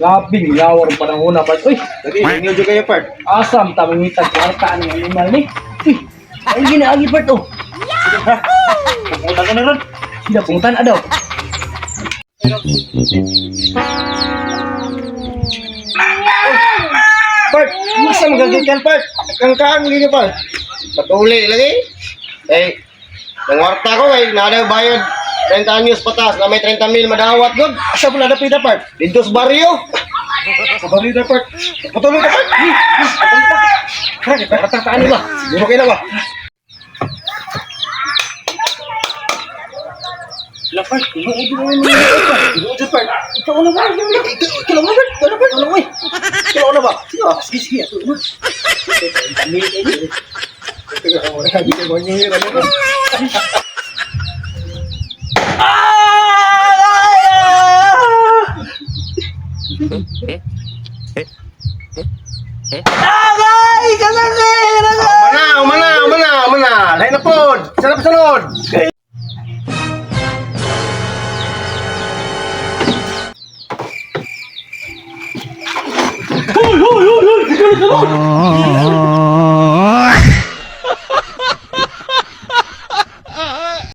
Labing yawar pa ng una, part. Uy, Lagi, inyo dyan kayo, part. asam, tamangitag kwarta ang animal ni. Uy, ay ginaagi, part, oh. Pupunta ka na ron. Sila puntan, adaw. Part, masa magagitan, part. Kangkaan hindi part. Patuli lagi. Eh, nangwarta ko eh, nada bayad 30 anyos patas na may 30 mil madawat good. Asa pula na pida part? Dito sa baryo. Sa baryo na part. Patulog ka part. Ha, katataan ba? Duro kayo na ba? Lapart, inuudin mo yung mga inuudin part. Ikaw na ba? Ikaw na ba? Ikaw na ba? Ikaw na ba? Sige, sige. Dami kayo. Ikaw na ba? Hindi ka mo nyo yun. Umana. Lain na po. Sarap sunod. Hoy!